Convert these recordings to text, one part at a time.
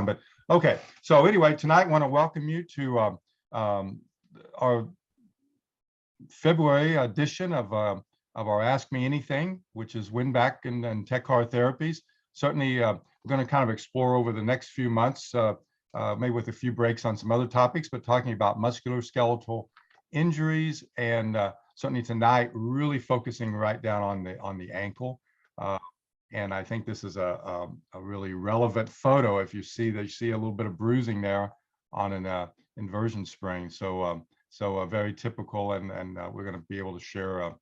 But okay, so anyway, tonight I want to welcome you to our February edition of our Ask Me Anything, which is Winback and Tech Car Therapies. Certainly, we're going to kind of explore over the next few months, maybe with a few breaks on some other topics, but talking about musculoskeletal injuries, and certainly tonight, really focusing right down on the ankle. And I think this is a really relevant photo. If you see that, you see a little bit of bruising there on an inversion sprain. So very typical, and we're going to be able to share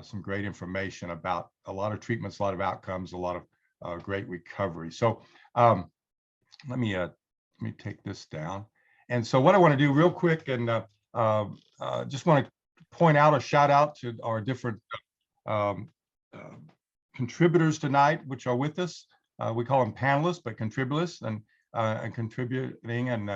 some great information about a lot of treatments, a lot of outcomes, a lot of great recovery. So let me take this down. And so what I want to do real quick, and just want to point out a shout out to our different contributors tonight, which are with us. We call them panelists, but contributors and contributing. And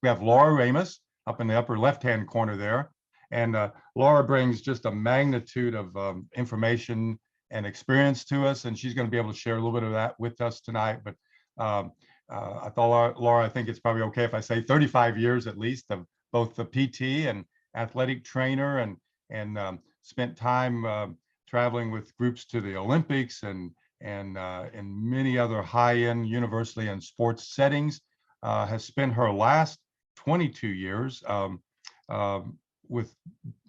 we have Laura Ramus up in the upper left-hand corner there. And Laura brings just a magnitude of information and experience to us, and she's going to be able to share a little bit of that with us tonight. But I thought, Laura, I think it's probably okay if I say 35 years at least of both the PT and athletic trainer, and spent time traveling with groups to the Olympics and in many other high-end university and sports settings. Has spent her last 22 years with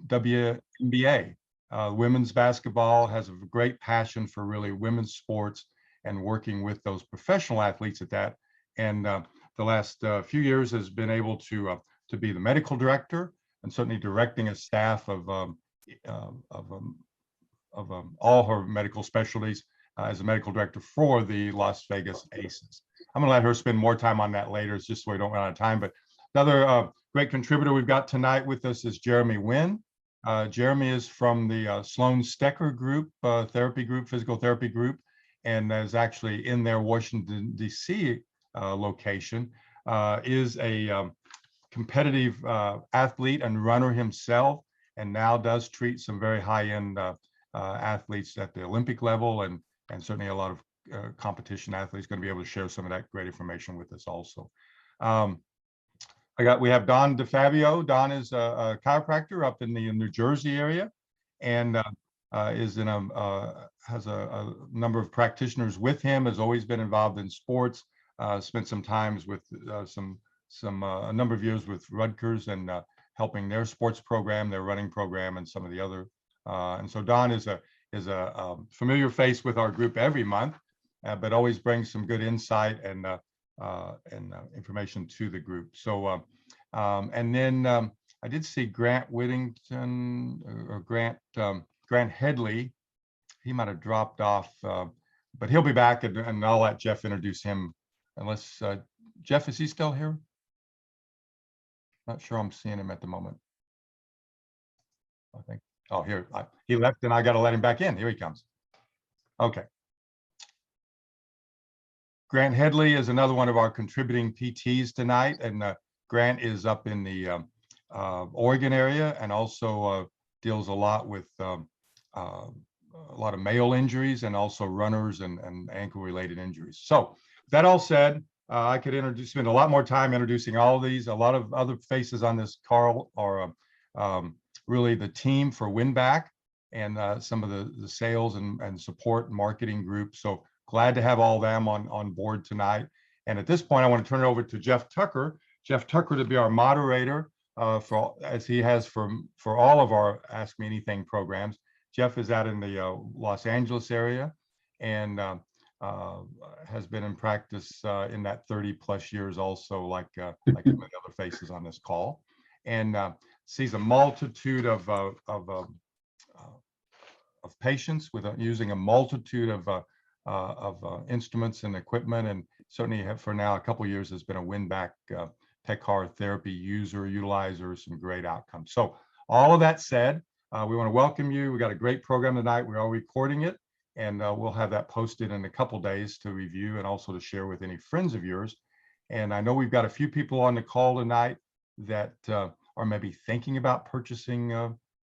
WNBA. Women's basketball, has a great passion for really women's sports and working with those professional athletes at that. And the last few years has been able to be the medical director, and certainly directing a staff of all her medical specialties as a medical director for the Las Vegas Aces. I'm going to let her spend more time on that later. It's just so we don't run out of time. But another great contributor we've got tonight with us is Jeremy Wynn. Jeremy is from the Sloan Stecker group, physical therapy group, and is actually in their Washington, D.C. Location. Is a competitive athlete and runner himself, and now does treat some very high-end athletes at the Olympic level, and certainly a lot of competition athletes. Going to be able to share some of that great information with us also. We have Don DeFabio. Don is a chiropractor up in the New Jersey area, and is in has a number of practitioners with him. Has always been involved in sports. Spent some times with a number of years with Rutgers, and helping their sports program, their running program, and some of the other. And so Don is a familiar face with our group every month, but always brings some good insight and information to the group. So, and then I did see Grant Whittington or Grant Headley. He might have dropped off, but he'll be back, and I'll let Jeff introduce him. Unless Jeff, is he still here? Not sure I'm seeing him at the moment. I think. Oh, here he left, and I got to let him back in. Here he comes. Okay. Grant Headley is another one of our contributing PTs tonight, and Grant is up in the Oregon area, and also deals a lot with a lot of male injuries, and also runners and ankle-related injuries. So that all said, I could spend a lot more time introducing all of these. A lot of other faces on this call are really the team for Winback, and some of the sales and support and marketing groups. So glad to have all of them on board tonight. And at this point, I want to turn it over to Jeff Tucker. Jeff Tucker to be our moderator as he has for all of our Ask Me Anything programs. Jeff is out in the Los Angeles area, and has been in practice in that 30 plus years also, like many other faces on this call, and sees a multitude of patients using a multitude of instruments and equipment, and certainly for now a couple of years has been a Winback Tech Car Therapy utilizer, some great outcomes. So all of that said, we want to welcome you. We got a great program tonight. We're all recording it, and we'll have that posted in a couple days to review, and also to share with any friends of yours. And I know we've got a few people on the call tonight that are maybe thinking about purchasing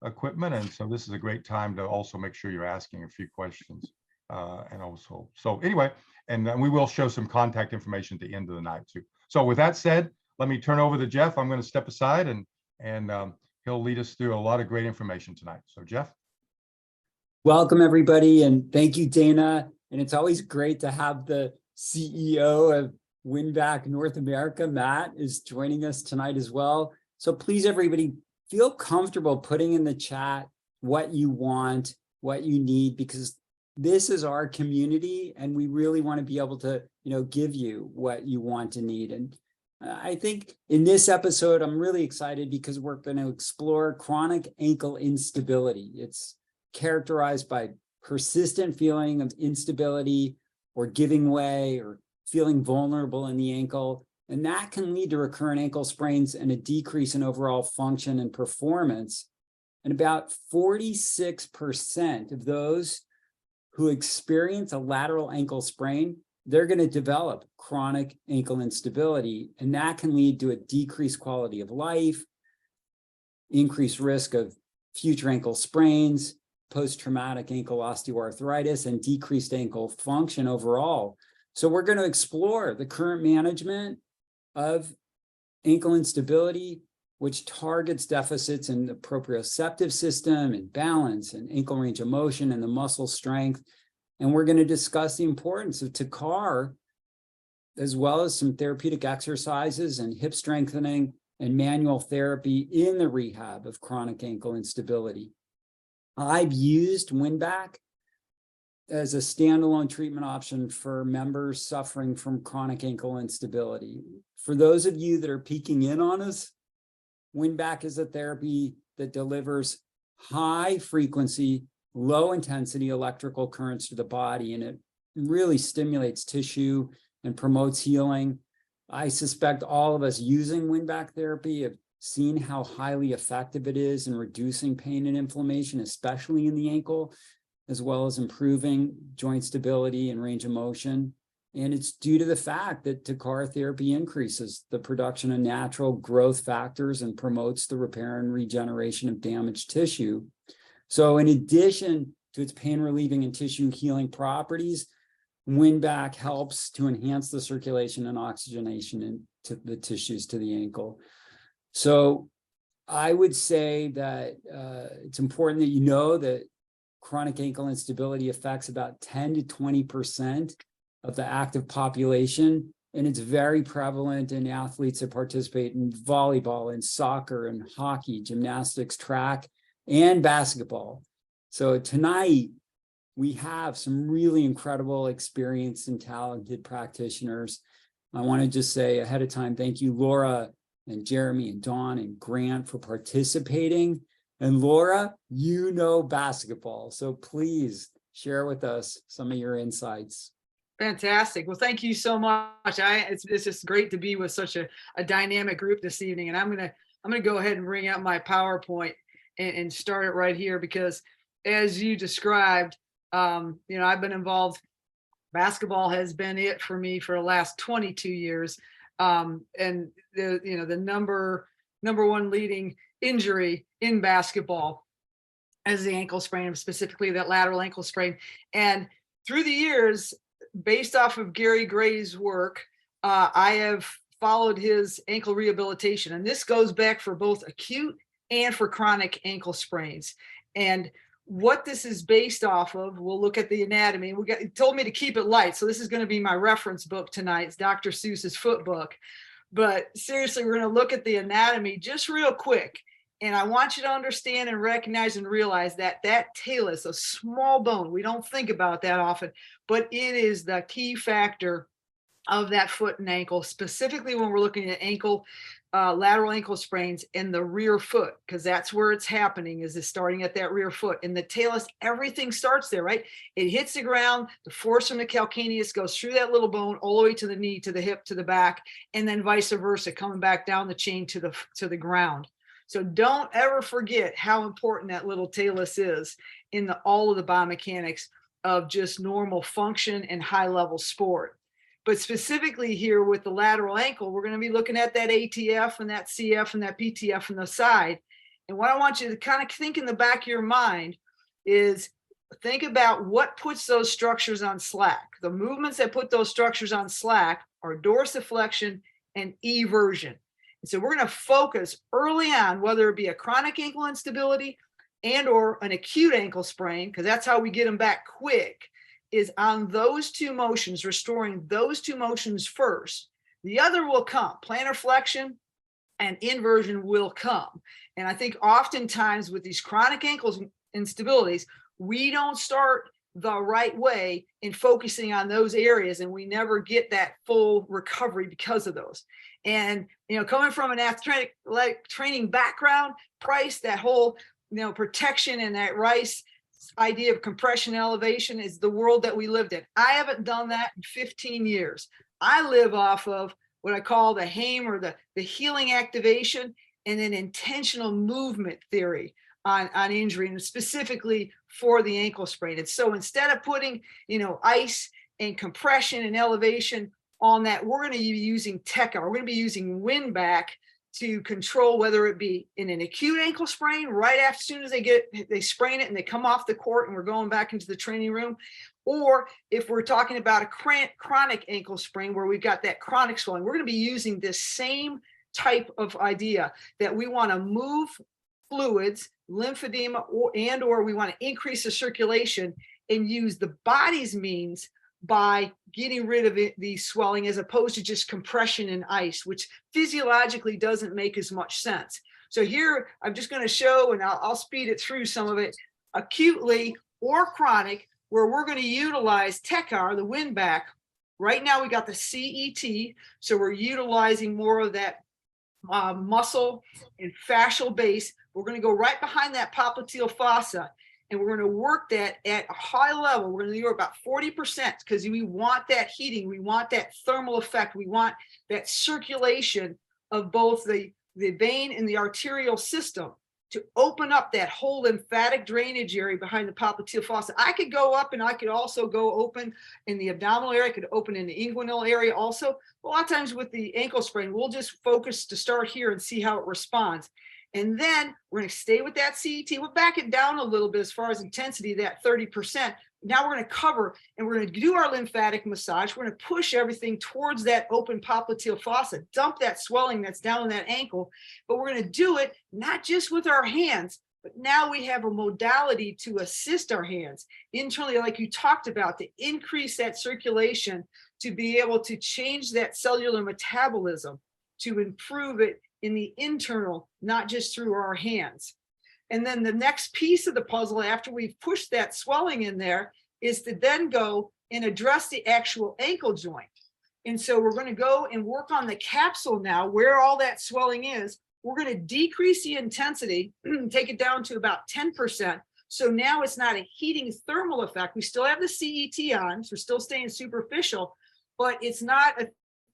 equipment, and so this is a great time to also make sure you're asking a few questions. And also, so anyway, And we will show some contact information at the end of the night too. So with that said, let me turn over to Jeff. I'm going to step aside and he'll lead us through a lot of great information tonight. So Jeff. Welcome everybody, and thank you, Dana. And it's always great to have the CEO of Winback North America, Matt, is joining us tonight as well. So please, everybody, feel comfortable putting in the chat what you want, what you need, because this is our community and we really want to be able to, give you what you want and need. And I think in this episode, I'm really excited because we're going to explore chronic ankle instability. It's characterized by persistent feeling of instability or giving way or feeling vulnerable in the ankle. And that can lead to recurrent ankle sprains and a decrease in overall function and performance. And about 46% of those who experience a lateral ankle sprain, they're going to develop chronic ankle instability. And that can lead to a decreased quality of life, increased risk of future ankle sprains, post-traumatic ankle osteoarthritis, and decreased ankle function overall. So we're going to explore the current management of ankle instability, which targets deficits in the proprioceptive system and balance and ankle range of motion and the muscle strength. And we're going to discuss the importance of TACAR, as well as some therapeutic exercises and hip strengthening and manual therapy in the rehab of chronic ankle instability. I've used Winback as a standalone treatment option for members suffering from chronic ankle instability. For those of you that are peeking in on us, Winback is a therapy that delivers high frequency, low intensity electrical currents to the body, and it really stimulates tissue and promotes healing. I suspect all of us using Winback therapy have seen how highly effective it is in reducing pain and inflammation, especially in the ankle, as well as improving joint stability and range of motion. And it's due to the fact that TACAR therapy increases the production of natural growth factors and promotes the repair and regeneration of damaged tissue. So in addition to its pain relieving and tissue healing properties, Winback helps to enhance the circulation and oxygenation into the tissues to the ankle. So I would say that it's important that you know that chronic ankle instability affects about 10 to 20% of the active population, and it's very prevalent in athletes that participate in volleyball and soccer and hockey, gymnastics, track, and basketball. So tonight, we have some really incredible, experienced and talented practitioners. I want to just say ahead of time, thank you, Laura and Jeremy and Dawn and Grant, for participating. And Laura, you know basketball, so please share with us some of your insights. Fantastic. Well, thank you so much. It's just great to be with such a dynamic group this evening. And I'm gonna go ahead and bring out my PowerPoint and start it right here, because as you described, I've been involved. Basketball has been it for me for the last 22 years. And the number one leading injury in basketball as the ankle sprain, specifically that lateral ankle sprain. And through the years, based off of Gary Gray's work, I have followed his ankle rehabilitation. And this goes back for both acute and for chronic ankle sprains. And what this is based off of, we'll look at the anatomy. He told me to keep it light, so this is going to be my reference book tonight. It's Dr. Seuss's foot book. But seriously, we're going to look at the anatomy just real quick. And I want you to understand and recognize and realize that talus, a small bone, we don't think about that often, but it is the key factor of that foot and ankle, specifically when we're looking at lateral ankle sprains in the rear foot, because that's where it's happening, is it's starting at that rear foot. In the talus, everything starts there, right? It hits the ground, the force from the calcaneus goes through that little bone all the way to the knee, to the hip, to the back, and then vice versa, coming back down the chain to the ground. So don't ever forget how important that little talus is in all of the biomechanics of just normal function and high level sport. But specifically here with the lateral ankle, we're going to be looking at that ATF and that CF and that PTF on the side. And what I want you to kind of think in the back of your mind is think about what puts those structures on slack. The movements that put those structures on slack are dorsiflexion and eversion. And so we're going to focus early on, whether it be a chronic ankle instability and or an acute ankle sprain, because that's how we get them back quick, is on those two motions, restoring those two motions first. The other will come, plantar flexion and inversion will come. And I think oftentimes with these chronic ankle instabilities, we don't start the right way in focusing on those areas, and we never get that full recovery because of those. And, you know, coming from an athletic training background, Price, that whole, you know, protection and that Rice idea of compression elevation is the world that we lived in. I haven't done that in 15 years. I live off of what I call the HAME, or the healing activation, and then intentional movement theory on injury, and specifically for the ankle sprain. And so instead of putting, you know, ice and compression and elevation on that, we're going to be using TECA. We're going to be using Winback to control whether it be in an acute ankle sprain right after, as soon as they sprain it and they come off the court and we're going back into the training room, or if we're talking about a chronic ankle sprain where we've got that chronic swelling, we're going to be using this same type of idea that we want to move fluids, lymphedema, or we want to increase the circulation and use the body's means by getting rid of the swelling, as opposed to just compression and ice, which physiologically doesn't make as much sense. So here, I'm just going to show, and I'll speed it through some of it, acutely or chronic, where we're going to utilize TECAR, the Winback. Right now, we got the CET, so we're utilizing more of that muscle and fascial base. We're going to go right behind that popliteal fossa, and we're going to work that at a high level. We're going to do about 40%, because we want that heating. We want that thermal effect. We want that circulation of both the vein and the arterial system to open up that whole lymphatic drainage area behind the popliteal fossa. I could go up, and I could also go open in the abdominal area. I could open in the inguinal area also. A lot of times with the ankle sprain, we'll just focus to start here and see how it responds. And then we're going to stay with that CET. We'll back it down a little bit as far as intensity, that 30%. Now we're going to cover, and we're going to do our lymphatic massage. We're going to push everything towards that open popliteal fossa, dump that swelling that's down in that ankle. But we're going to do it not just with our hands, but now we have a modality to assist our hands internally, like you talked about, to increase that circulation, to be able to change that cellular metabolism, to improve it in the internal, not just through our hands. And then the next piece of the puzzle, after we've pushed that swelling in there, is to then go and address the actual ankle joint. And so we're going to go and work on the capsule now, where all that swelling is. We're going to decrease the intensity, take it down to about 10%. So now it's not a heating thermal effect. We still have the CET on, so we're still staying superficial, but it's not a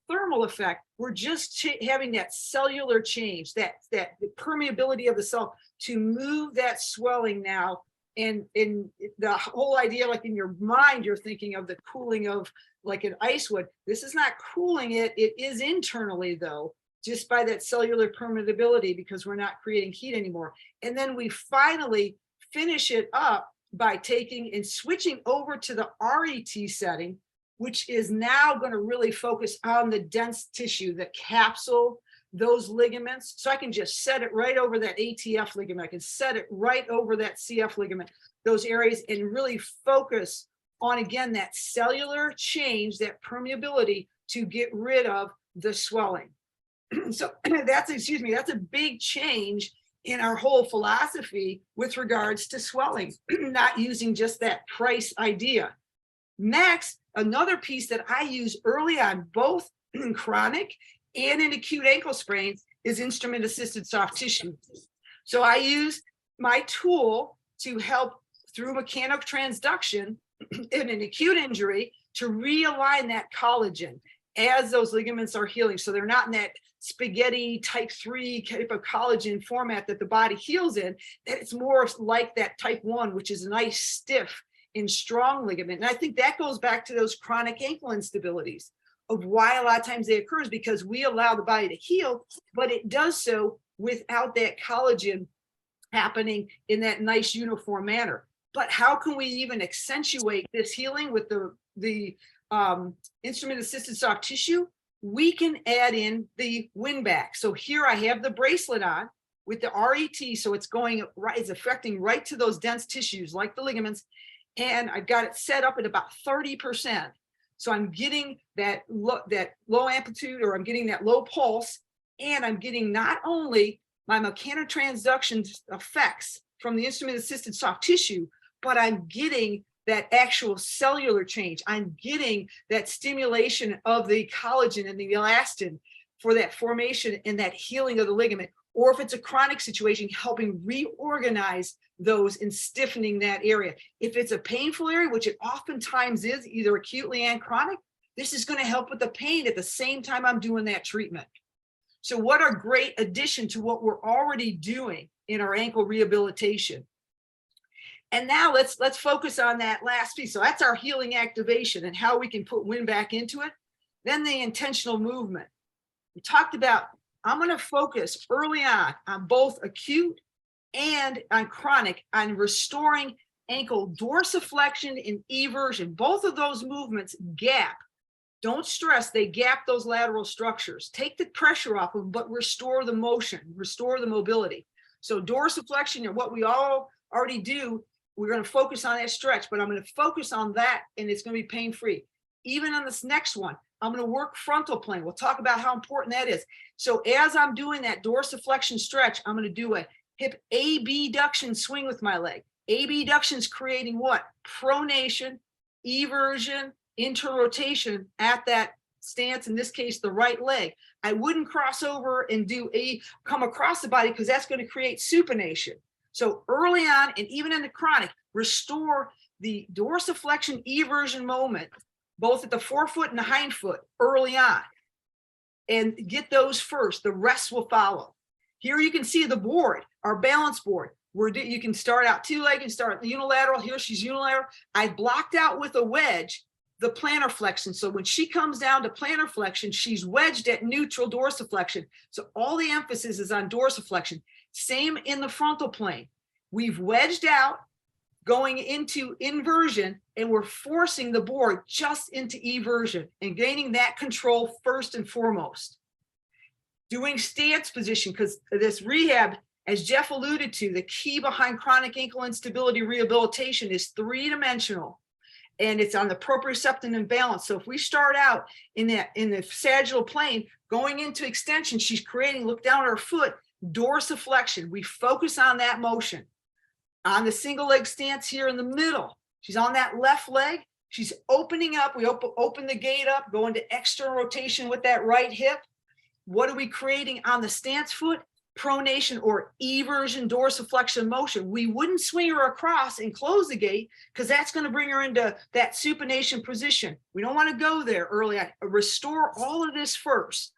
thermal effect. We're just having that cellular change, that the permeability of the cell to move that swelling now. And in the whole idea, like in your mind, you're thinking of the cooling of like an ice would. This is not cooling it. It is internally, though, just by that cellular permeability, because we're not creating heat anymore. And then we finally finish it up by taking and switching over to the RET setting, which is now going to really focus on the dense tissue, the capsule, those ligaments. So I can just set it right over that ATF ligament. I can set it right over that CF ligament, those areas, and really focus on, again, that cellular change, that permeability to get rid of the swelling. So that's a big change in our whole philosophy with regards to swelling, not using just that Price idea. Next, another piece that I use early on, both in chronic and in acute ankle sprains, is instrument-assisted soft tissue. So I use my tool to help through mechanotransduction in an acute injury to realign that collagen as those ligaments are healing. So they're not in that spaghetti type 3 type of collagen format that the body heals in, that it's more like that type 1, which is a nice stiff and strong ligament. And I think that goes back to those chronic ankle instabilities of why a lot of times they occur, is because we allow the body to heal, but it does so without that collagen happening in that nice uniform manner. But how can we even accentuate this healing with the instrument-assisted soft tissue? We can add in the Winback. So here I have the bracelet on with the RET, so it's going right, it's affecting right to those dense tissues like the ligaments, and I've got it set up at about 30%. So I'm getting that low amplitude, or I'm getting that low pulse, and I'm getting not only my mechanotransduction effects from the instrument-assisted soft tissue, but I'm getting that actual cellular change. I'm getting that stimulation of the collagen and the elastin for that formation and that healing of the ligament. Or if it's a chronic situation, helping reorganize those and stiffening that area. If it's a painful area, which it oftentimes is, either acutely and chronic, this is going to help with the pain at the same time I'm doing that treatment. So what a great addition to what we're already doing in our ankle rehabilitation. And now let's focus on that last piece. So that's our healing activation and how we can put Winback into it. Then the intentional movement. We talked about, I'm going to focus early on both acute and on chronic, on restoring ankle dorsiflexion and eversion. Both of those movements gap. Don't stress, they gap those lateral structures. Take the pressure off them, but restore the motion, restore the mobility. So dorsiflexion, and what we all already do, we're going to focus on that stretch, but I'm going to focus on that, and it's going to be pain-free. Even on this next one, I'm going to work frontal plane. We'll talk about how important that is. So as I'm doing that dorsiflexion stretch, I'm going to do a hip abduction swing with my leg. Abduction is creating what? Pronation, eversion, interrotation at that stance, in this case, the right leg. I wouldn't cross over and come across the body, because that's going to create supination. So early on, and even in the chronic, restore the dorsiflexion eversion moment, both at the forefoot and the hind foot early on, and get those first. The rest will follow. Here you can see the board, our balance board, where you can start out two-legged, start unilateral. Here she's unilateral. I blocked out with a wedge the plantar flexion. So when she comes down to plantar flexion, she's wedged at neutral dorsiflexion. So all the emphasis is on dorsiflexion. Same in the frontal plane. We've wedged out, going into inversion, and we're forcing the board just into eversion and gaining that control first and foremost. Doing stance position, because this rehab, as Jeff alluded to, the key behind chronic ankle instability rehabilitation is three-dimensional, and it's on the proprioceptive imbalance. So if we start out in the sagittal plane, going into extension, she's creating, look down at her foot, dorsiflexion. We focus on that motion. On the single leg stance here in the middle, she's on that left leg. She's opening up. We open the gate up, go into external rotation with that right hip. What are we creating on the stance foot? Pronation or eversion dorsiflexion motion. We wouldn't swing her across and close the gate, because that's going to bring her into that supination position. We don't want to go there early on. Restore all of this first.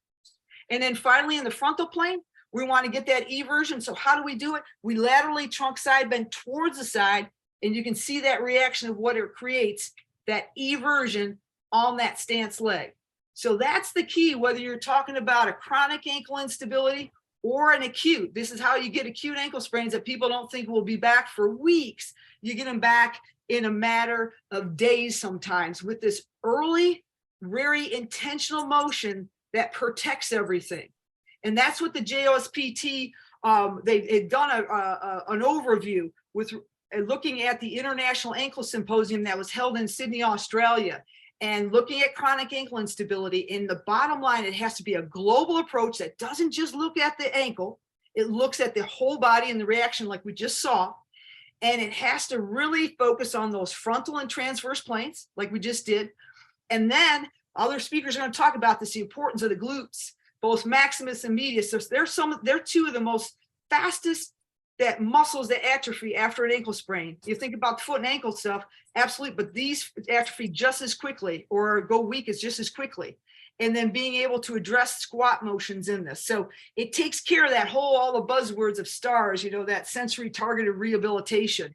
And then finally in the frontal plane, we want to get that eversion. So how do we do it? We laterally trunk side bend towards the side, and you can see that reaction of what it creates, that eversion on that stance leg. So that's the key, whether you're talking about a chronic ankle instability or an acute. This is how you get acute ankle sprains that people don't think will be back for weeks. You get them back in a matter of days sometimes, with this early, very intentional motion that protects everything. And that's what the JOSPT, they've done an overview with looking at the International Ankle Symposium that was held in Sydney, Australia, and looking at chronic ankle instability. In the bottom line, it has to be a global approach that doesn't just look at the ankle. It looks at the whole body and the reaction like we just saw. And it has to really focus on those frontal and transverse planes like we just did. And then other speakers are going to talk about this, the importance of the glutes, both maximus and medius. So they're two of the most fastest that muscles that atrophy after an ankle sprain. You think about the foot and ankle stuff, absolutely, but these atrophy just as quickly, or go weak as just as quickly. And then being able to address squat motions in this. So it takes care of that whole, all the buzzwords of STARS, that sensory targeted rehabilitation.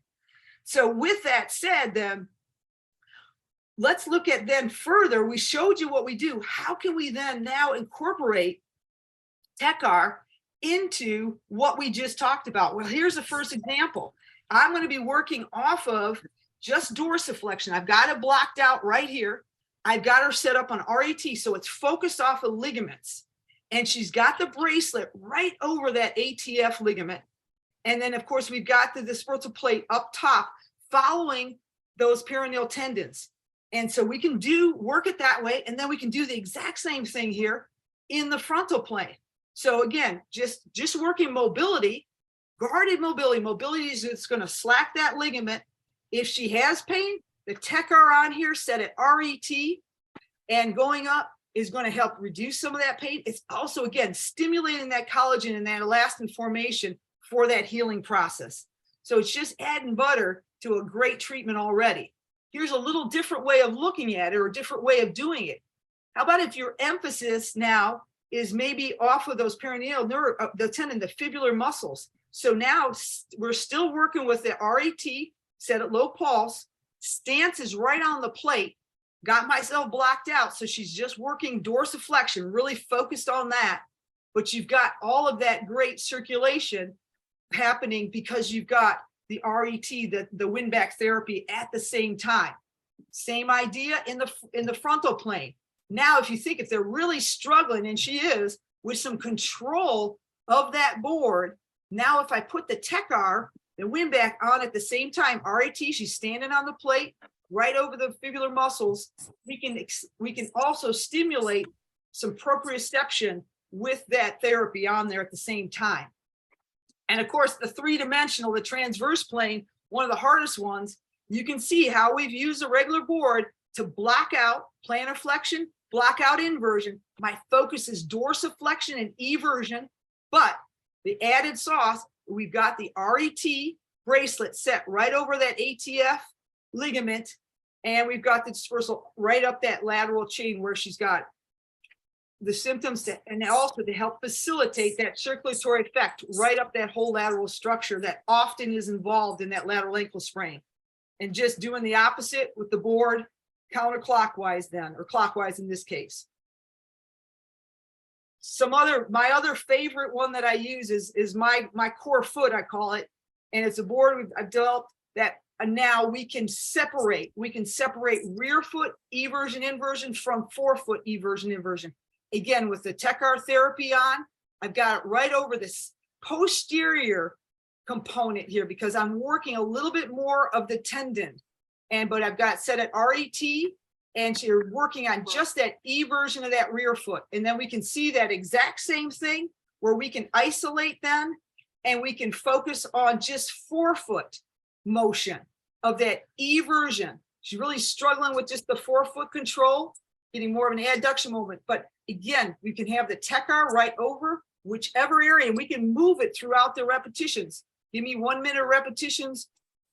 So with that said, then let's look at then further. We showed you what we do. How can we then now incorporate TechR into what we just talked about? Well, here's the first example. I'm going to be working off of just dorsiflexion. I've got it blocked out right here. I've got her set up on RET, so it's focused off of ligaments. And she's got the bracelet right over that ATF ligament. And then, of course, we've got the dispersal plate up top following those perineal tendons. And so we can work it that way. And then we can do the exact same thing here in the frontal plane. So again, just working mobility, guarded mobility. Mobility is it's going to slack that ligament. If she has pain, the TechR on here set at RET and going up is going to help reduce some of that pain. It's also, again, stimulating that collagen and that elastin formation for that healing process. So it's just adding butter to a great treatment already. Here's a little different way of looking at it, or a different way of doing it. How about if your emphasis now is maybe off of those perineal nerve, the tendon, the fibular muscles. So now we're still working with the RET, set at low pulse. Stance is right on the plate. Got myself blocked out. So she's just working dorsiflexion, really focused on that. But you've got all of that great circulation happening because you've got the RET, the Winback therapy at the same time. Same idea in the frontal plane. Now, if they're really struggling, and she is, with some control of that board, now if I put the TechR, the Winback on at the same time, RET, she's standing on the plate, right over the fibular muscles, we can also stimulate some proprioception with that therapy on there at the same time. And of course, the three-dimensional, the transverse plane, one of the hardest ones, you can see how we've used a regular board to block out plantar flexion, block out inversion. My focus is dorsiflexion and eversion, but the added sauce, we've got the RET bracelet set right over that ATF ligament, and we've got the dispersal right up that lateral chain where she's got the symptoms and also to help facilitate that circulatory effect right up that whole lateral structure that often is involved in that lateral ankle sprain. And just doing the opposite with the board counterclockwise then, or clockwise in this case. My other favorite one that I use is my core foot, I call it. And it's a board I've developed that now we can separate rear foot eversion inversion from forefoot eversion inversion. Again, with the TechR therapy on, I've got it right over this posterior component here because I'm working a little bit more of the tendon. But I've got set at RET, and you're working on just that eversion of that rear foot. And then we can see that exact same thing where we can isolate them and we can focus on just forefoot motion of that eversion. She's really struggling with just the forefoot control, getting more of an adduction movement. But again, we can have the TechR right over whichever area, and we can move it throughout the repetitions. Give me 1 minute repetitions,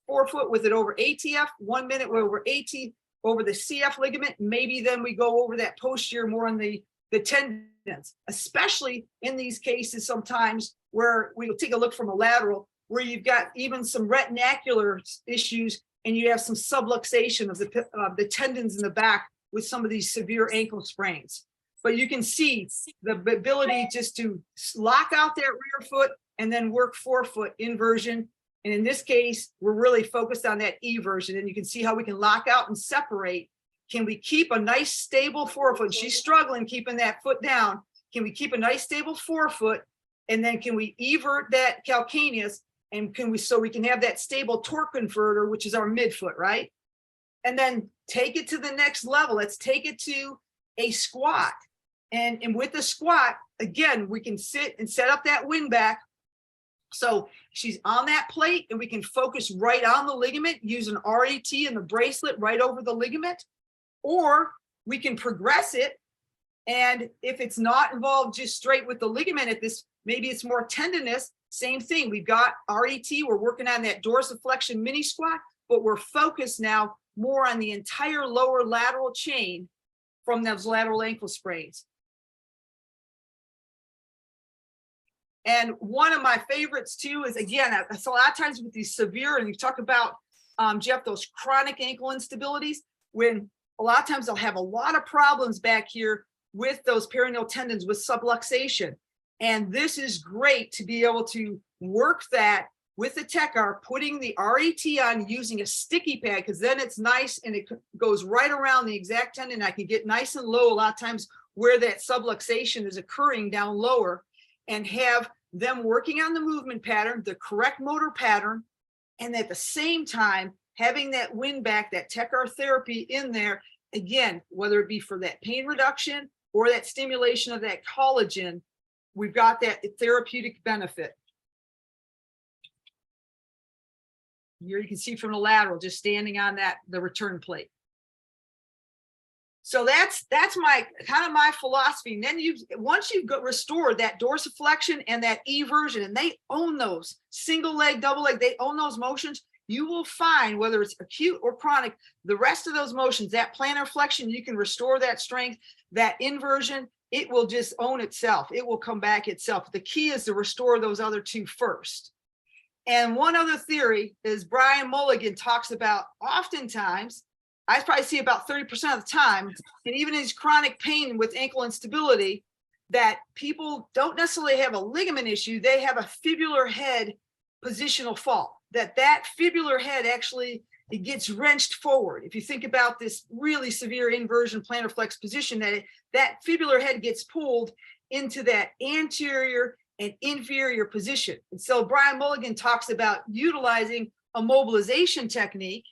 forefoot with it over ATF, 1 minute over AT, over the CF ligament. Maybe then we go over that posterior more on the tendons, especially in these cases sometimes where we'll take a look from a lateral, where you've got even some retinacular issues and you have some subluxation of the tendons in the back with some of these severe ankle sprains. But you can see the ability just to lock out that rear foot and then work forefoot inversion. And in this case, we're really focused on that eversion. And you can see how we can lock out and separate. Can we keep a nice stable forefoot? She's struggling keeping that foot down. Can we keep a nice stable forefoot? And then can we evert that calcaneus? And so we can have that stable torque converter, which is our midfoot, right? And then take it to the next level. Let's take it to a squat. And with the squat, again, we can sit and set up that Winback. So she's on that plate and we can focus right on the ligament using RET and the bracelet right over the ligament, or we can progress it. And if it's not involved just straight with the ligament at this, maybe it's more tendinous, same thing. We've got RET, we're working on that dorsiflexion mini squat, but we're focused now more on the entire lower lateral chain from those lateral ankle sprains. And one of my favorites too is, again, so a lot of times with these severe, and you talk about, Jeff, those chronic ankle instabilities, when a lot of times they'll have a lot of problems back here with those perineal tendons with subluxation. And this is great to be able to work that with the TechR, putting the RET on using a sticky pad, because then it's nice and it goes right around the exact tendon. I can get nice and low a lot of times where that subluxation is occurring down lower, and have them working on the movement pattern, the correct motor pattern, and at the same time having that Winback, that TechR therapy in there, again, whether it be for that pain reduction or that stimulation of that collagen, we've got that therapeutic benefit. Here you can see from the lateral, just standing on the return plate. So that's my kind of my philosophy. And then once you've restored that dorsiflexion and that eversion, and they own those single leg, double leg, they own those motions, you will find, whether it's acute or chronic, the rest of those motions, that plantar flexion, you can restore that strength, that inversion, it will just own itself. It will come back itself. The key is to restore those other two first. And one other theory is Brian Mulligan talks about, oftentimes, I probably see about 30% of the time, and even in his chronic pain with ankle instability, that people don't necessarily have a ligament issue, they have a fibular head positional fault. That fibular head actually, it gets wrenched forward. If you think about this really severe inversion plantar flex position, that fibular head gets pulled into that anterior and inferior position. And so Brian Mulligan talks about utilizing a mobilization technique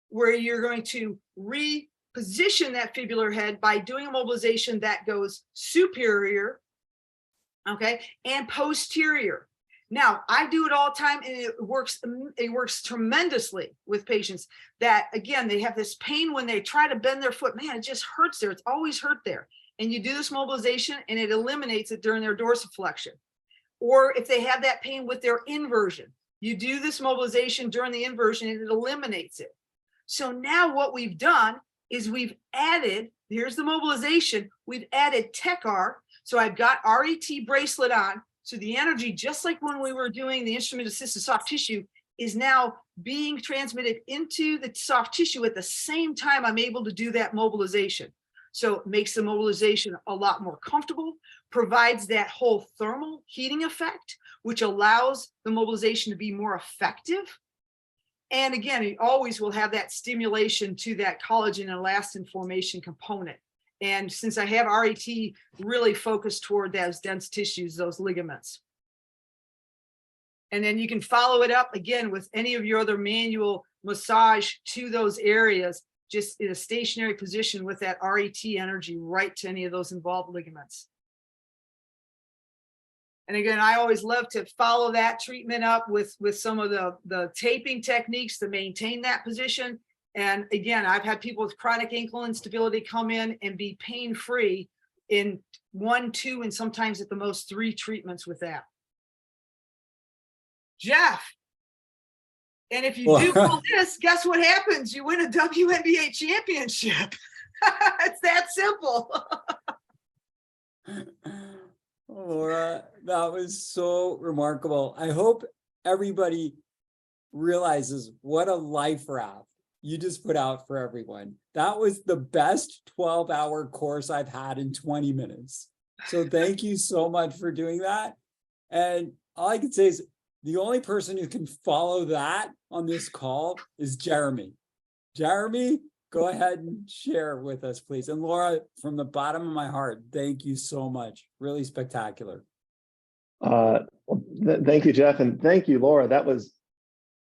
where you're going to reposition that fibular head by doing a mobilization that goes superior, okay, and posterior. Now, I do it all the time, and it works tremendously with patients that, again, they have this pain when they try to bend their foot. Man, it just hurts there. It's always hurt there. And you do this mobilization, and it eliminates it during their dorsiflexion. Or if they have that pain with their inversion, you do this mobilization during the inversion, and it eliminates it. So now what we've done is we've added, here's the mobilization, we've added TechR. So I've got RET bracelet on. So the energy, just like when we were doing the instrument assisted soft tissue, is now being transmitted into the soft tissue at the same time I'm able to do that mobilization. So it makes the mobilization a lot more comfortable, provides that whole thermal heating effect, which allows the mobilization to be more effective. And again, it always will have that stimulation to that collagen and elastin formation component. And since I have RET really focused toward those dense tissues, those ligaments. And then you can follow it up again with any of your other manual massage to those areas, just in a stationary position with that RET energy right to any of those involved ligaments. And again, I always love to follow that treatment up with some of the taping techniques to maintain that position. And again, I've had people with chronic ankle instability come in and be pain-free in 1, 2, and sometimes at the most 3 treatments with that. Jeff, and if you do all this, guess what happens? You win a WNBA championship. It's that simple. Laura, that was so remarkable. I hope everybody realizes what a life raft you just put out for everyone. That was the best 12-hour course I've had in 20 minutes. So thank you so much for doing that. And all I can say is the only person who can follow that on this call is Jeremy. Jeremy, go ahead and share with us, please. And Laura, from the bottom of my heart, thank you so much. Really spectacular. Thank you, Jeff. And thank you, Laura. That was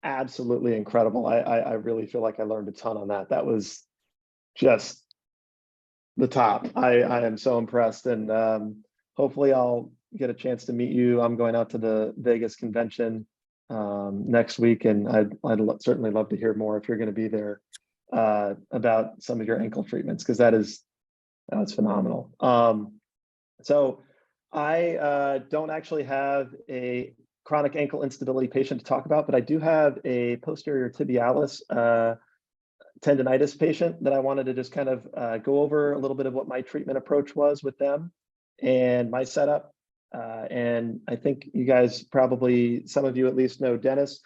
absolutely incredible. I really feel like I learned a ton on that. That was just the top. I am so impressed, and hopefully I'll get a chance to meet you. I'm going out to the Vegas convention next week, and I'd certainly love to hear more if you're going to be there about some of your ankle treatments, because that's phenomenal. So I don't actually have a chronic ankle instability patient to talk about, but I do have a posterior tibialis tendonitis patient that I wanted to just kind of go over a little bit of what my treatment approach was with them and my setup. And I think you guys probably, some of you at least know Dennis,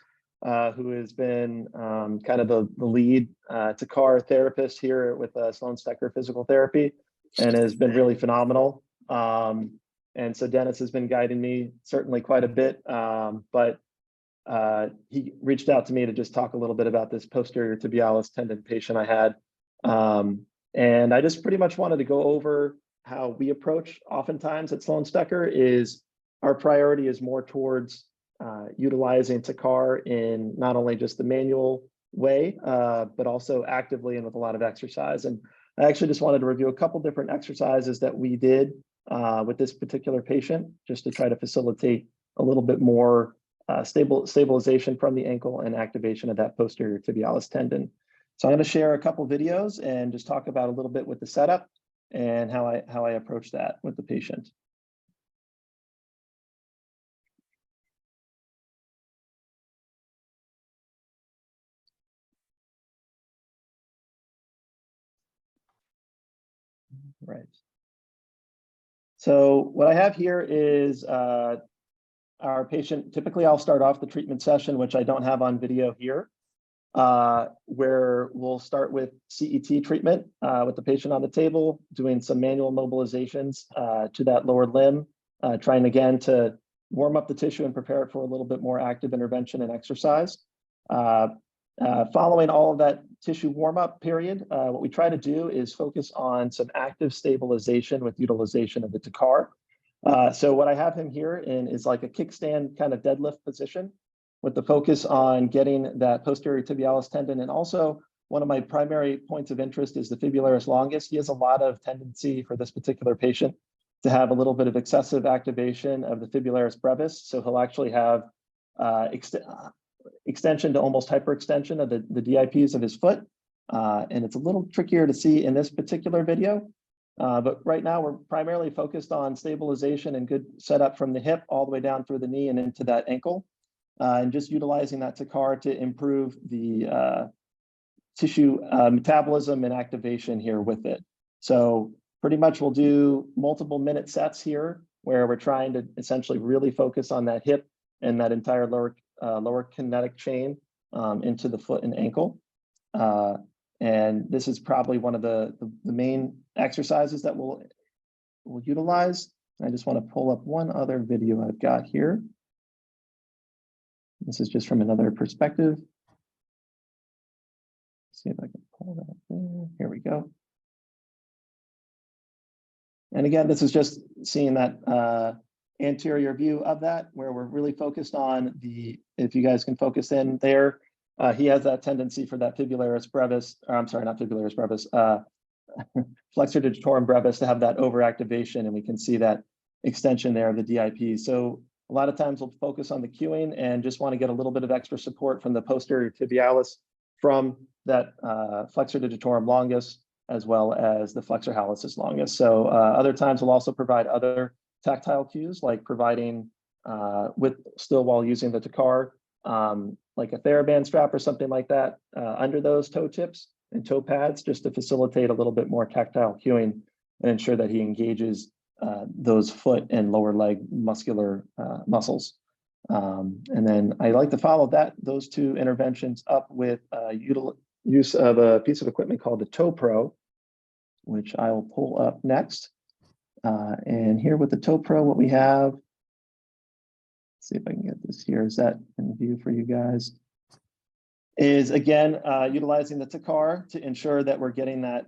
who has been kind of the lead TechR therapist here with Sloan Stecker Physical Therapy, and has been really phenomenal. And so Dennis has been guiding me certainly quite a bit, but he reached out to me to just talk a little bit about this posterior tibialis tendon patient I had. And I just pretty much wanted to go over how we approach oftentimes at Sloan Stecker. Is our priority is more towards utilizing Takar in not only just the manual way, but also actively and with a lot of exercise. And I actually just wanted to review a couple different exercises that we did with this particular patient, just to try to facilitate a little bit more stabilization from the ankle and activation of that posterior tibialis tendon. So I'm going to share a couple videos and just talk about a little bit with the setup and how I approach that with the patient. Right. So what I have here is our patient. Typically, I'll start off the treatment session, which I don't have on video here, where we'll start with CET treatment with the patient on the table, doing some manual mobilizations to that lower limb, trying again to warm up the tissue and prepare it for a little bit more active intervention and exercise. Following all of that tissue warm-up period, what we try to do is focus on some active stabilization with utilization of the Takar. So what I have him here in is like a kickstand kind of deadlift position with the focus on getting that posterior tibialis tendon. And also one of my primary points of interest is the fibularis longus. He has a lot of tendency for this particular patient to have a little bit of excessive activation of the fibularis brevis. So he'll actually have extension to almost hyperextension of the DIPs of his foot. And it's a little trickier to see in this particular video. But right now we're primarily focused on stabilization and good setup from the hip all the way down through the knee and into that ankle. And just utilizing that Takar to improve the tissue metabolism and activation here with it. So pretty much we'll do multiple minute sets here where we're trying to essentially really focus on that hip and that entire lower kinetic chain into the foot and ankle. And this is probably one of the main exercises that we'll utilize. I just want to pull up one other video I've got here. This is just from another perspective. See if I can pull that there. Here we go. And again, this is just seeing that anterior view of that, where we're really focused on the, if you guys can focus in there, he has that tendency for that fibularis brevis, or I'm sorry, not fibularis brevis, flexor digitorum brevis to have that overactivation, and we can see that extension there of the DIP. So a lot of times we'll focus on the cueing and just want to get a little bit of extra support from the posterior tibialis from that flexor digitorum longus, as well as the flexor hallucis longus. So other times we'll also provide other tactile cues, like providing with still while using the Takar, like a TheraBand strap or something like that under those toe tips and toe pads, just to facilitate a little bit more tactile cueing and ensure that he engages those foot and lower leg muscular muscles. And then I like to follow those two interventions up with use of a piece of equipment called the Toe Pro, which I will pull up next. And here with the Toe Pro, what we have, let's see if I can get this here. Is that in view for you guys? Is again, utilizing the Takar to ensure that we're getting that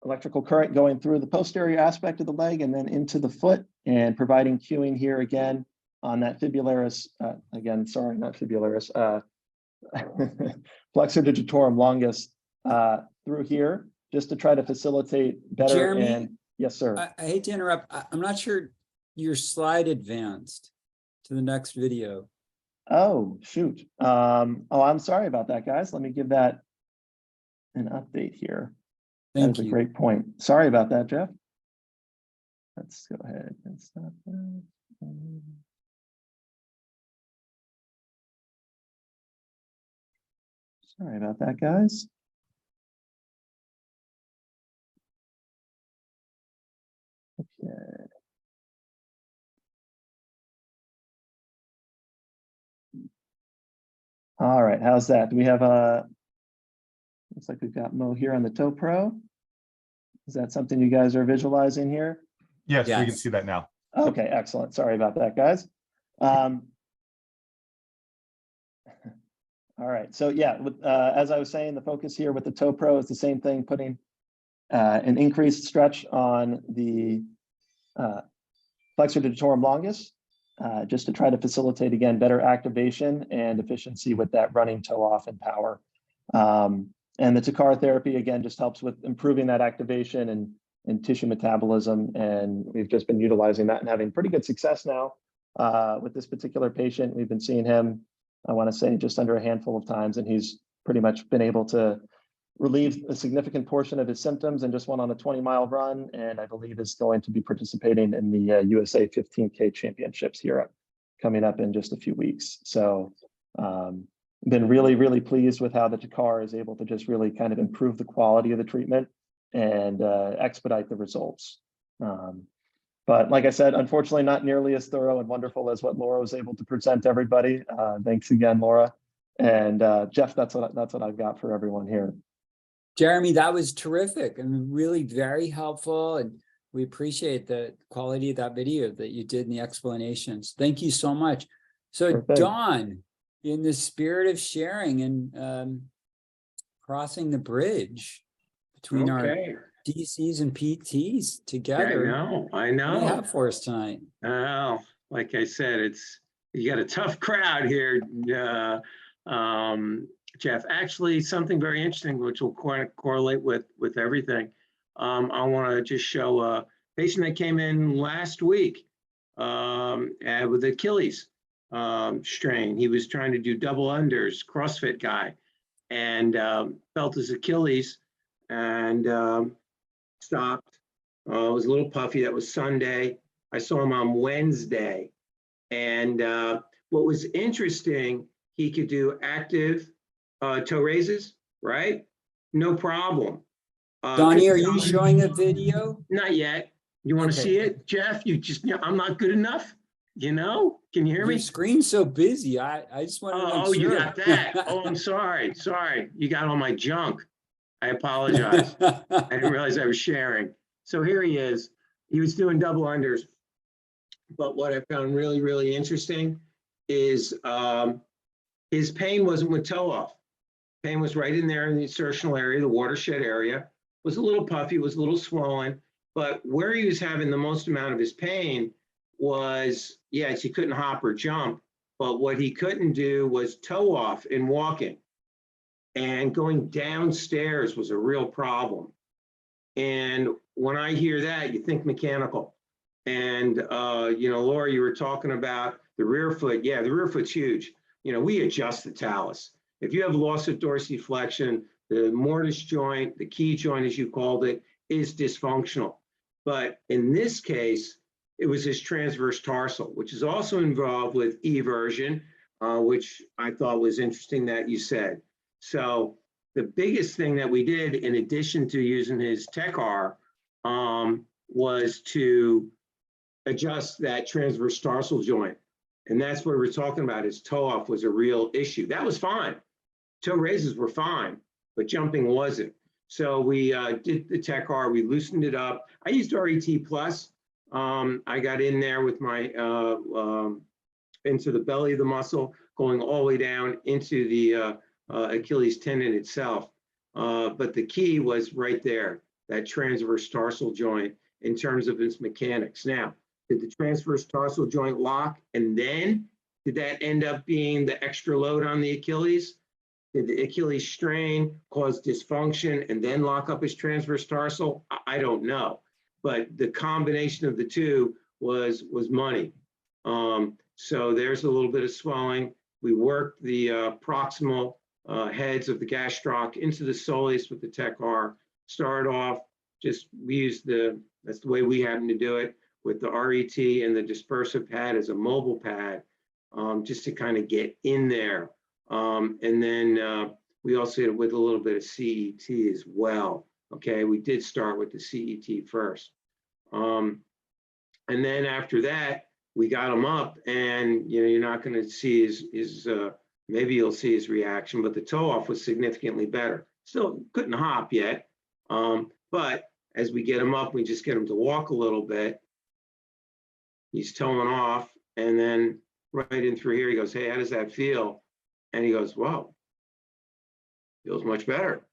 electrical current going through the posterior aspect of the leg and then into the foot, and providing cueing here again on that fibularis, again, sorry, not fibularis, flexor digitorum longus through here, just to try to facilitate better. Jeremy, and yes, sir. I hate to interrupt. I'm not sure your slide advanced to the next video. Oh, shoot. Oh, I'm sorry about that, guys. Let me give that an update here. That's a great point. Sorry about that, Jeff. Let's go ahead and stop that. Sorry about that, guys. Okay. All right, how's that? Do we have looks like we've got Mo here on the Toe Pro. Is that something you guys are visualizing here? Yes, we can see that now. Okay, excellent. Sorry about that, guys. All right. So yeah, as I was saying, the focus here with the Toe Pro is the same thing, putting an increased stretch on the flexor digitorum longus, just to try to facilitate, again, better activation and efficiency with that running toe off and power. And the Takara therapy, again, just helps with improving that activation and tissue metabolism. And we've just been utilizing that and having pretty good success now with this particular patient. We've been seeing him, I want to say, just under a handful of times, and he's pretty much been able to relieve a significant portion of his symptoms and just went on a 20-mile run. And I believe is going to be participating in the USA 15K championships here coming up in just a few weeks. So been really, really pleased with how the Takara is able to just really kind of improve the quality of the treatment and expedite the results. But like I said, unfortunately, not nearly as thorough and wonderful as what Laura was able to present to everybody. Thanks again, Laura. And Jeff, that's what I've got for everyone here. Jeremy, that was terrific and really very helpful. And we appreciate the quality of that video that you did in the explanations. Thank you so much. So Perfect. Dawn, in the spirit of sharing and crossing the bridge between our DCs and PTs together. I know. What do you have for us tonight? Well, like I said, you got a tough crowd here, Jeff. Actually, something very interesting, which will correlate with everything. I want to just show a patient that came in last week with Achilles strain. He was trying to do double unders, CrossFit guy, and felt his Achilles and stopped. It was a little puffy. That was Sunday. I saw him on Wednesday. And what was interesting, he could do active toe raises, right? No problem. Donnie, are you showing a video? Not yet. You want to see it, Jeff? I'm not good enough. Can you hear me? Your screen's so busy. I just want to make sure. You got that. Oh, I'm sorry. Sorry. You got all my junk. I apologize. I didn't realize I was sharing. So here he is. He was doing double unders. But what I found really, really interesting is his pain wasn't with toe off. Pain was right in there in the insertional area, the watershed area. It was a little puffy, was a little swollen. But where he was having the most amount of his pain was, yes, he couldn't hop or jump. But what he couldn't do was toe off in walking. And going downstairs was a real problem. And when I hear that, you think mechanical. And, Laura, you were talking about the rear foot. Yeah, the rear foot's huge. We adjust the talus. If you have loss of dorsiflexion, the mortise joint, the key joint, as you called it, is dysfunctional. But in this case, it was his transverse tarsal, which is also involved with eversion, which I thought was interesting that you said. So the biggest thing that we did, in addition to using his TechR, was to adjust that transverse tarsal joint. And that's what we're talking about. His toe off was a real issue. That was fine. Toe raises were fine, but jumping wasn't. So we did the TechR, we loosened it up. I used RET Plus. I got in there with my, into the belly of the muscle, going all the way down into the Achilles tendon itself. But the key was right there, that transverse tarsal joint in terms of its mechanics. Now, did the transverse tarsal joint lock and then did that end up being the extra load on the Achilles? Did the Achilles strain cause dysfunction and then lock up his transverse tarsal? I don't know, but the combination of the two was money. So there's a little bit of swelling. We worked the proximal heads of the gastroc into the soleus with the TechR. Started off, we used that's the way we happen to do it, with the RET and the dispersive pad as a mobile pad, just to kind of get in there. And then we also did it with a little bit of CET as well. Okay, we did start with the CET first. And then after that, we got him up, and you're not going to see his maybe you'll see his reaction, but the toe off was significantly better. Still couldn't hop yet, but as we get him up, we just get him to walk a little bit. He's toeing off, and then right in through here, he goes, "Hey, how does that feel?" And he goes, "Wow, feels much better.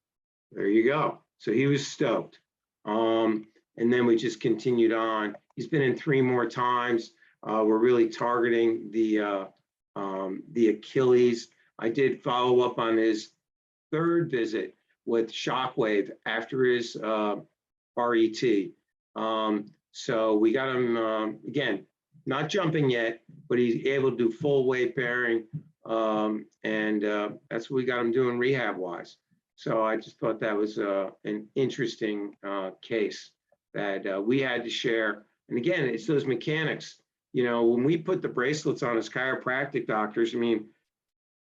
There you go. So he was stoked. And then we just continued on. He's been in 3 more times. We're really targeting the Achilles. I did follow up on his 3rd visit with Shockwave after his RET. So we got him, again, not jumping yet, but he's able to do full weight bearing. And that's what we got him doing rehab wise. So I just thought that was an interesting case that we had to share. And again, it's those mechanics. You know, when we put the bracelets on as chiropractic doctors, I mean,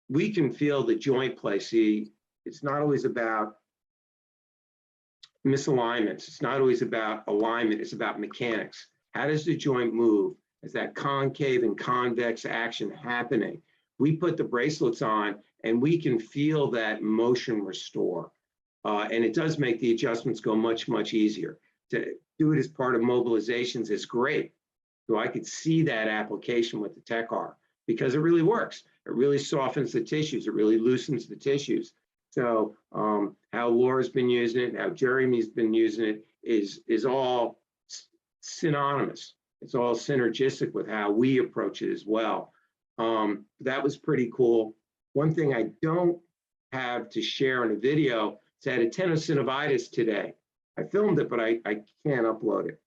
we can feel the joint play. See, it's not always about misalignments. It's not always about alignment. It's about mechanics. How does the joint move? Is that concave and convex action happening? We put the bracelets on and we can feel that motion restore. And it does make the adjustments go much, much easier. To do it as part of mobilizations is great. So I could see that application with the TechR because it really works. It really softens the tissues. It really loosens the tissues. So how Laura's been using it, how Jeremy's been using it is all synonymous. It's all synergistic with how we approach it as well. That was pretty cool. One thing I don't have to share in a video is I had a tenosynovitis today. I filmed it, but I can't upload it.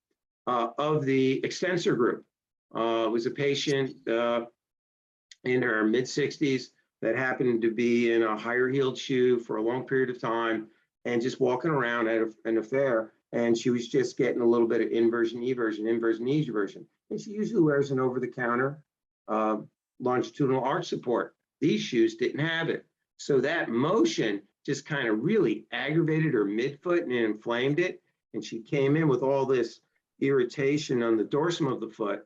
Of the extensor group, was a patient in her mid-60s that happened to be in a higher heeled shoe for a long period of time and just walking around at an affair. And she was just getting a little bit of inversion, eversion, inversion, eversion. And she usually wears an over-the-counter longitudinal arch support. These shoes didn't have it. So that motion just kind of really aggravated her midfoot and inflamed it. And she came in with all this irritation on the dorsum of the foot.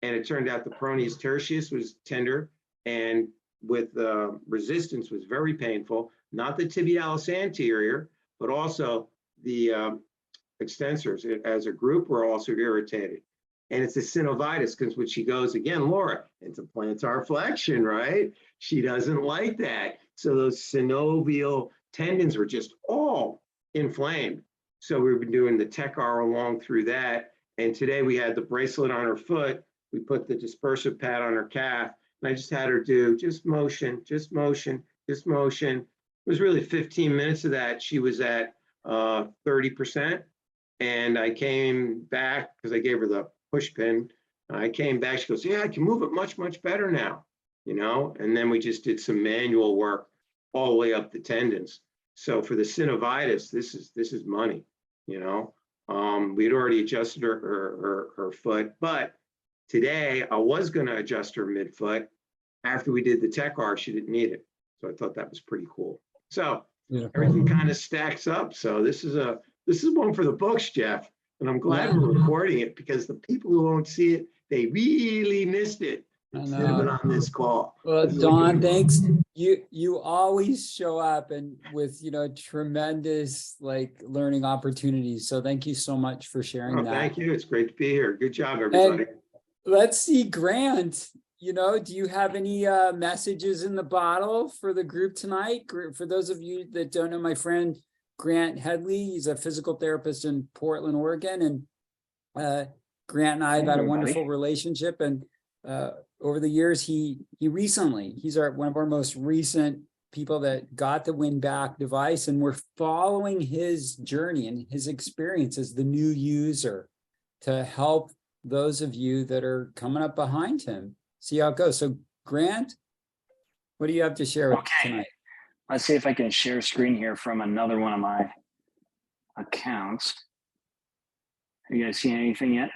And it turned out the peroneus tertius was tender and with resistance was very painful. Not the tibialis anterior, but also the extensors as a group were also irritated. And it's a synovitis because when she goes again, Laura, into plantar flexion, right? She doesn't like that. So those synovial tendons were just all inflamed. So we've been doing the TechR along through that. And today we had the bracelet on her foot. We put the dispersive pad on her calf. And I just had her do just motion, just motion, just motion. It was really 15 minutes of that. She was at 30%. And I came back because I gave her the push pin. I came back, she goes, yeah, I can move it much, much better now, you know? And then we just did some manual work all the way up the tendons. So for the synovitis, this is money, you know? We'd already adjusted her foot, but today I was gonna adjust her midfoot. After we did the TechR, she didn't need it. So I thought that was pretty cool. So everything kind of stacks up. So this is one for the books, Jeff. And I'm glad we're recording it because the people who won't see it, they really missed it. Instead of it on this call. Well, Don, thanks. You always show up and with, you know, tremendous like learning opportunities. So thank you so much for sharing that. Thank you. It's great to be here. Good job, everybody. And let's see, Grant, you know, do you have any messages in the bottle for the group tonight? For those of you that don't know my friend, Grant Headley, he's a physical therapist in Portland, Oregon. And Grant and I have had a wonderful relationship. And over the years, he's one of our most recent people that got the Winback device. And we're following his journey and his experience as the new user to help those of you that are coming up behind him. See how it goes. So Grant, what do you have to share with us tonight? Let's see if I can share screen here from another one of my accounts. Have you guys seen anything yet?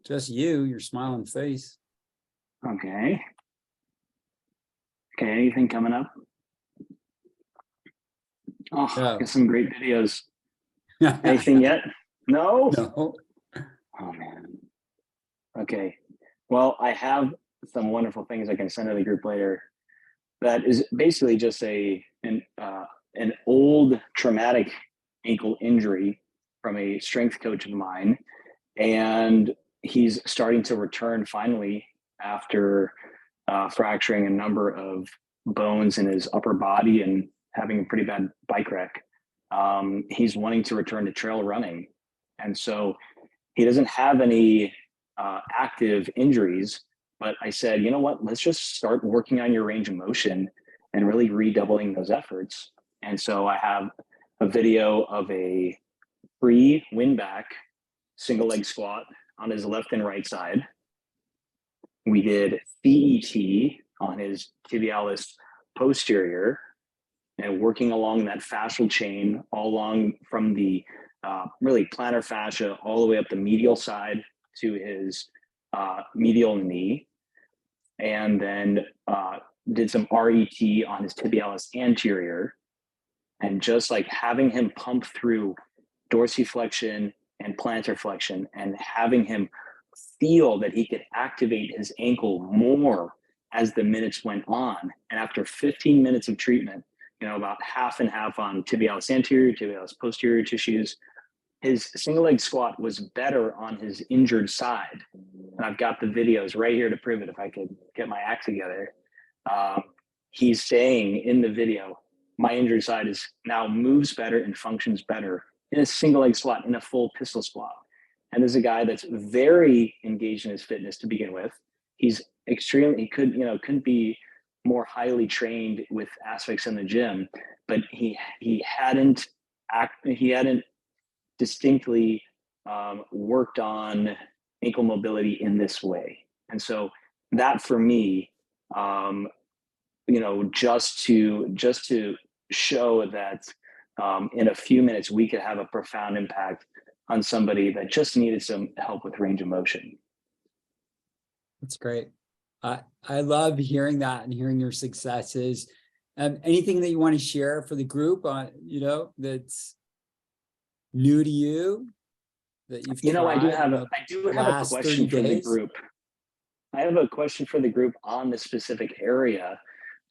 Just your smiling face. Okay. Okay, anything coming up? Oh, No. got some great videos. Anything yet? No? No. Oh, man. Okay. Well, I have some wonderful things I can send to the group later. That is basically just an old traumatic ankle injury from a strength coach of mine. And he's starting to return finally after fracturing a number of bones in his upper body and having a pretty bad bike wreck. He's wanting to return to trail running. And so he doesn't have any active injuries, but I said, you know what, let's just start working on your range of motion and really redoubling those efforts. And so I have a video of a free Winback single leg squat on his left and right side. We did CET on his tibialis posterior and working along that fascial chain all along from the really plantar fascia all the way up the medial side to his medial knee. And then did some RET on his tibialis anterior, and just like having him pump through dorsiflexion and plantar flexion and having him feel that he could activate his ankle more as the minutes went on. And after 15 minutes of treatment, about half and half on tibialis anterior, tibialis posterior tissues, his single leg squat was better on his injured side. And I've got the videos right here to prove it if I could get my act together. He's saying in the video, my injured side is now moves better and functions better in a single leg squat, in a full pistol squat. And there's a guy that's very engaged in his fitness to begin with. He's extremely, he couldn't be more highly trained with aspects in the gym, but he hadn't distinctly worked on ankle mobility in this way. And so that for me, just to show that in a few minutes we could have a profound impact on somebody that just needed some help with range of motion. That's great. I love hearing that and hearing your successes. Anything that you want to share for the group on, that's new to you that you've I do have a last question 30 for the days? group. I have a question for the group on the specific area.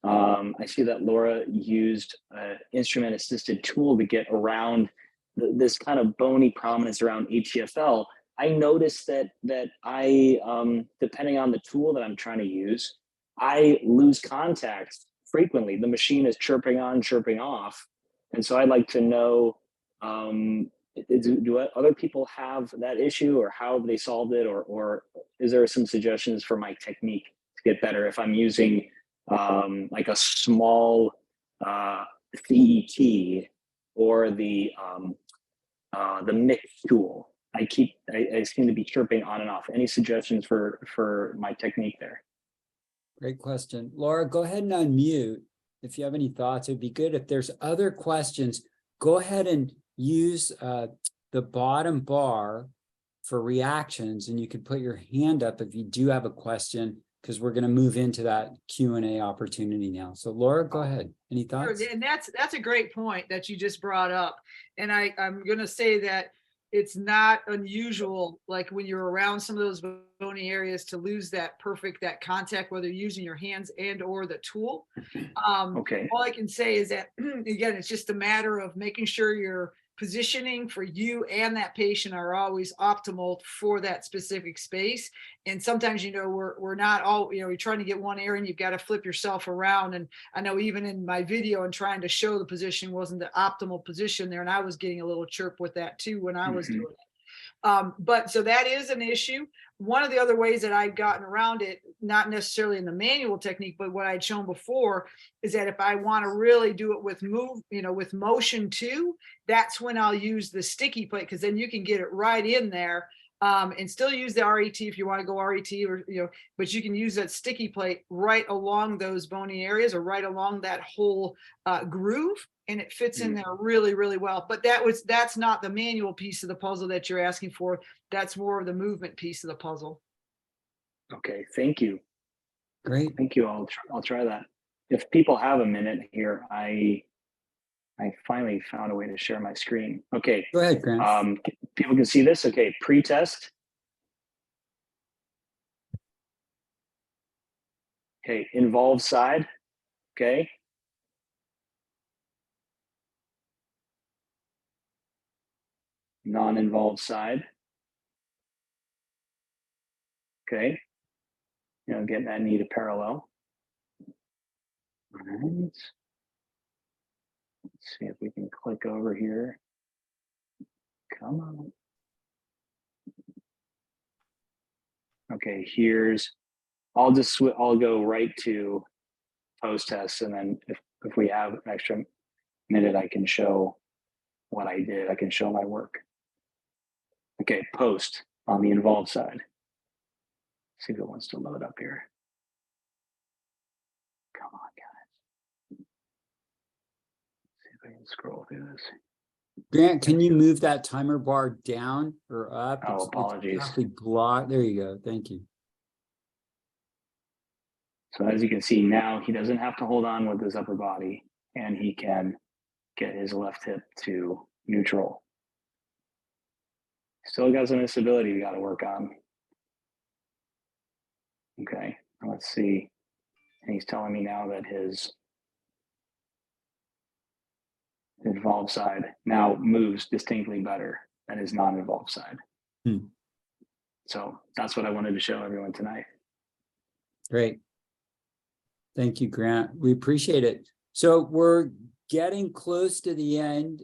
I see that Laura used an instrument-assisted tool to get around this kind of bony prominence around ATFL. I noticed that I, depending on the tool that I'm trying to use, I lose contact frequently. The machine is chirping on, chirping off. And so I'd like to know, do other people have that issue, or how have they solved it? Or is there some suggestions for my technique to get better if I'm using like a small CET or the mix tool? I seem to be chirping on and off. Any suggestions for my technique there? Great question. Laura, go ahead and unmute. If you have any thoughts, it'd be good. If there's other questions, go ahead and use the bottom bar for reactions, and you can put your hand up if you do have a question, because we're going to move into that Q&A opportunity now. So Laura, go ahead. Any thoughts? Sure. And that's a great point that you just brought up. And I'm going to say that it's not unusual, like when you're around some of those bony areas, to lose that contact, whether you're using your hands and or the tool. Okay. All I can say is that, again, it's just a matter of making sure your positioning for you and that patient are always optimal for that specific space. And sometimes, we're not all, you're trying to get one area and you've got to flip yourself around. And I know even in my video and trying to show the position wasn't the optimal position there. And I was getting a little chirp with that too when I was doing it. But so that is an issue. One of the other ways that I've gotten around it, not necessarily in the manual technique, but what I'd shown before, is that if I want to really do it with with motion too, that's when I'll use the sticky plate, because then you can get it right in there, and still use the RET if you want to go RET, or but you can use that sticky plate right along those bony areas, or right along that whole groove, and it fits in there really, really well. But that's not the manual piece of the puzzle that you're asking for. That's more of the movement piece of the puzzle. Okay, thank you. Great. Thank you. I'll try that. If people have a minute here, I finally found a way to share my screen. Okay. Go ahead, Grant. People can see this. Okay, pre-test. Okay, involved side. Okay. Non-involved side. Okay. Getting that knee to parallel. All right. see if we can click over here. Come on. Okay, I'll go right to post test, and then if we have an extra minute, I can show what I did. I can show my work. Okay, post on the involved side. See if it wants to load up here. Come on, guys. See if I can scroll through this. Grant, can you move that timer bar down or up? Oh, It's apologies. actually blocked. There you go. Thank you. So as you can see now, he doesn't have to hold on with his upper body, and he can get his left hip to neutral. Still got some instability we got to work on. Okay, let's see. And he's telling me now that his involved side now moves distinctly better than his non-involved side. So that's what I wanted to show everyone tonight. Great. Thank you, Grant. We appreciate it. So we're getting close to the end.